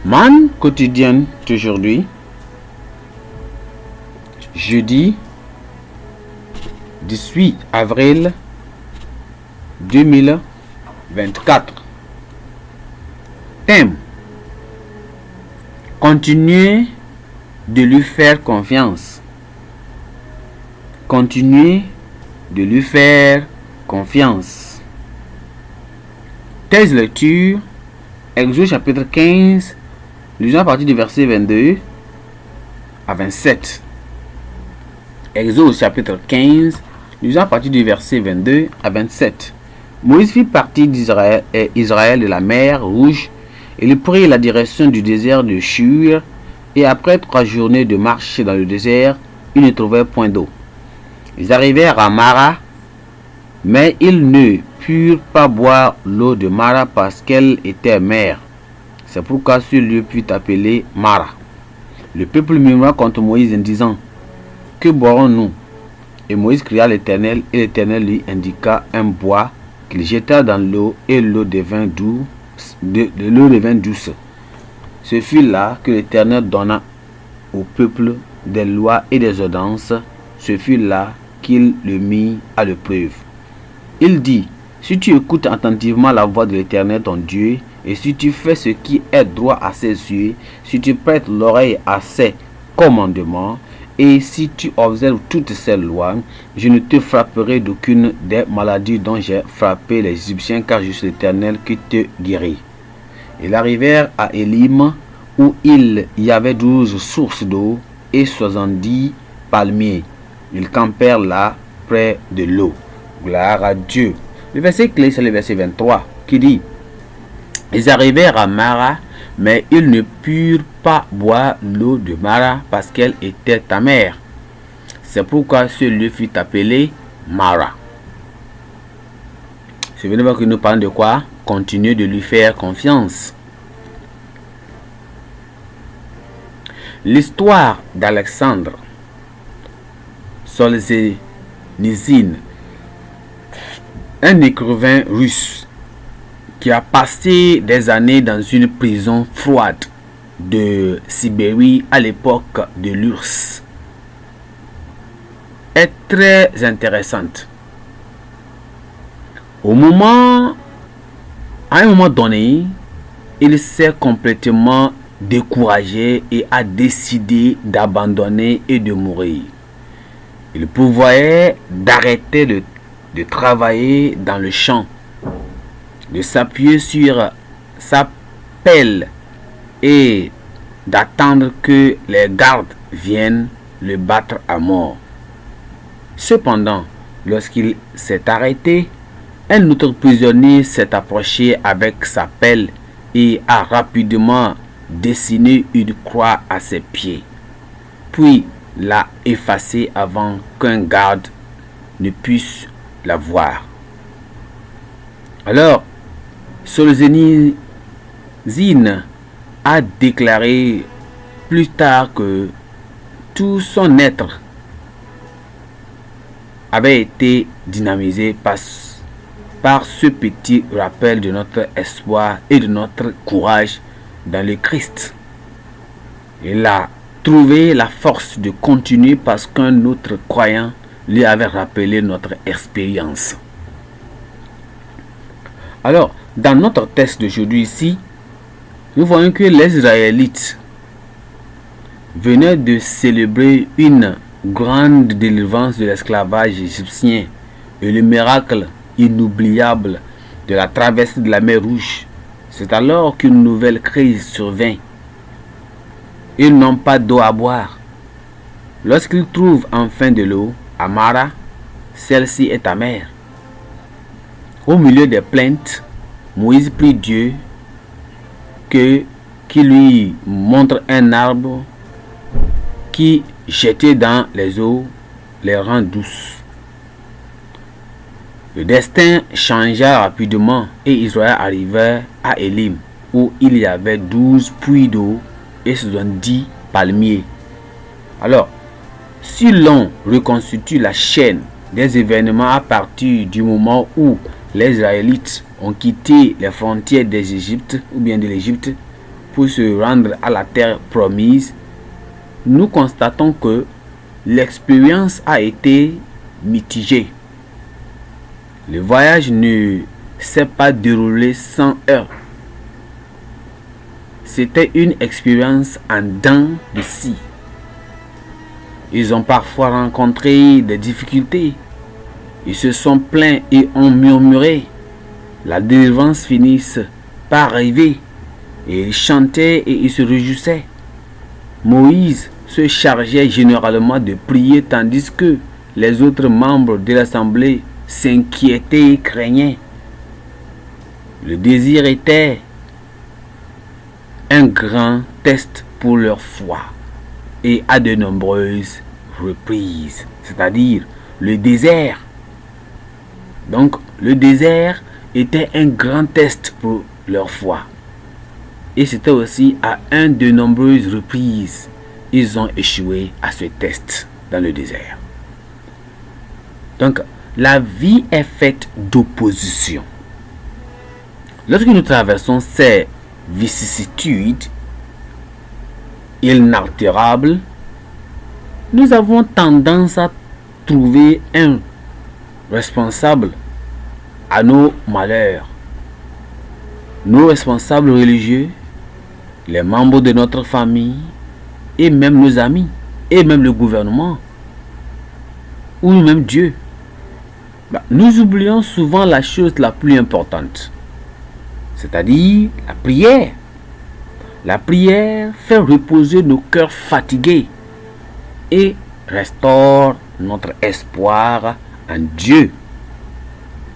Manne quotidienne d'aujourd'hui, jeudi 18 avril 2024. Thème: continuez de lui faire confiance. Continuez de lui faire confiance. Thèse lecture: Exode chapitre 15, lisons à partir du verset 22 à 27. Exode chapitre 15, lisons à partir du verset 22 à 27. Moïse fit partie d'Israël de la mer Rouge. Il prit la direction du désert de Shur, et après 3 journées de marche dans le désert, ils ne trouvèrent point d'eau. Ils arrivèrent à Mara, mais ils ne purent pas boire l'eau de Mara parce qu'elle était amère. C'est pourquoi ce lieu fut appelé Mara. Le peuple murmura contre Moïse en disant: que boirons-nous? Et Moïse cria à l'Éternel, et l'Éternel lui indiqua un bois qu'il jeta dans l'eau, et l'eau devint douce. Ce fut là que l'Éternel donna au peuple des lois et des ordonnances. Ce fut là qu'il le mit à l'épreuve. Il dit: si tu écoutes attentivement la voix de l'Éternel ton Dieu, et si tu fais ce qui est droit à ses yeux, si tu prêtes l'oreille à ses commandements, et si tu observes toutes ces lois, je ne te frapperai d'aucune des maladies dont j'ai frappé les Égyptiens, car je suis l'Éternel qui te guérit. Ils arrivèrent à Élim, où il y avait 12 sources d'eau et 70 palmiers. Ils campèrent là, près de l'eau. Gloire à Dieu. Le verset clé, c'est le verset 23, qui dit: ils arrivèrent à Mara, mais ils ne purent pas boire l'eau de Mara parce qu'elle était amère. C'est pourquoi ce lieu fut appelé Mara. Souvenez-vous que nous parlons de quoi? Continuez de lui faire confiance. L'histoire d'Alexandre Solzhenitsyn, un écrivain russe qui a passé des années dans une prison froide de Sibérie à l'époque de l'URSS, est très intéressante. À un moment donné, il s'est complètement découragé et a décidé d'abandonner et de mourir. Il prévoyait d'arrêter de travailler dans le champ, de s'appuyer sur sa pelle et d'attendre que les gardes viennent le battre à mort. Cependant, lorsqu'il s'est arrêté, un autre prisonnier s'est approché avec sa pelle et a rapidement dessiné une croix à ses pieds, puis l'a effacée avant qu'un garde ne puisse la voir. Alors, Solzhenitsyn a déclaré plus tard que tout son être avait été dynamisé par ce petit rappel de notre espoir et de notre courage dans le Christ. Il a trouvé la force de continuer parce qu'un autre croyant lui avait rappelé notre expérience. Alors, dans notre texte d'aujourd'hui ici, nous voyons que les Israélites venaient de célébrer une grande délivrance de l'esclavage égyptien et le miracle inoubliable de la traversée de la mer Rouge. C'est alors qu'une nouvelle crise survint. Ils n'ont pas d'eau à boire. Lorsqu'ils trouvent enfin de l'eau à Mara, celle-ci est amère. Au milieu des plaintes, Moïse prie Dieu qui lui montre un arbre qui, jeté dans les eaux, les rend douces. Le destin changea rapidement et Israël arriva à Élim, où il y avait 12 puits d'eau et 70 palmiers. Alors, si l'on reconstitue la chaîne des événements à partir du moment où les Israélites ont quitté les frontières des Égyptes ou bien de l'Égypte, pour se rendre à la terre promise, nous constatons que l'expérience a été mitigée. Le voyage ne s'est pas déroulé sans heurts. C'était une expérience en dents de scie. Ils ont parfois rencontré des difficultés. Ils se sont plaints et ont murmuré. La délivrance finisse par arriver. Et ils chantaient et ils se réjouissaient. Moïse se chargeait généralement de prier tandis que les autres membres de l'assemblée s'inquiétaient et craignaient. Le désir était un grand test pour leur foi et à de nombreuses reprises, c'est-à-dire le désert. Donc le désert était un grand test pour leur foi et c'était aussi à de nombreuses reprises ils ont échoué à ce test dans le désert. Donc la vie est faite d'opposition. Lorsque nous traversons ces vicissitudes inaltérables, nous avons tendance à trouver un responsable à nos malheurs. Nos responsables religieux, les membres de notre famille, et même nos amis, et même le gouvernement, ou même Dieu. Nous oublions souvent la chose la plus importante, c'est-à-dire la prière. La prière fait reposer nos cœurs fatigués et restaure notre espoir en Dieu.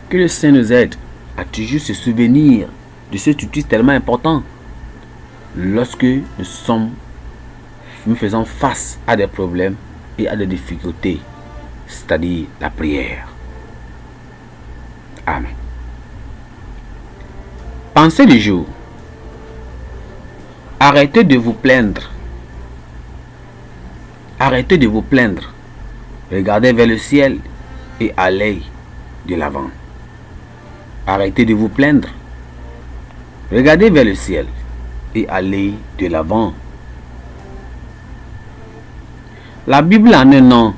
Que le Saint nous aide à toujours se souvenir de cet outil tellement important lorsque nous faisons face à des problèmes et à des difficultés, c'est-à-dire la prière. Amen. Pensez du jour. Arrêtez de vous plaindre. Arrêtez de vous plaindre. Regardez vers le ciel et allez de l'avant. Arrêtez de vous plaindre. Regardez vers le ciel et allez de l'avant. La Bible en un nom.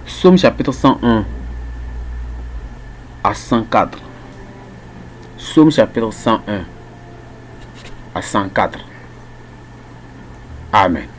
Psaume chapitre 101 à 104. Psaume chapitre 101 à 104. Amen.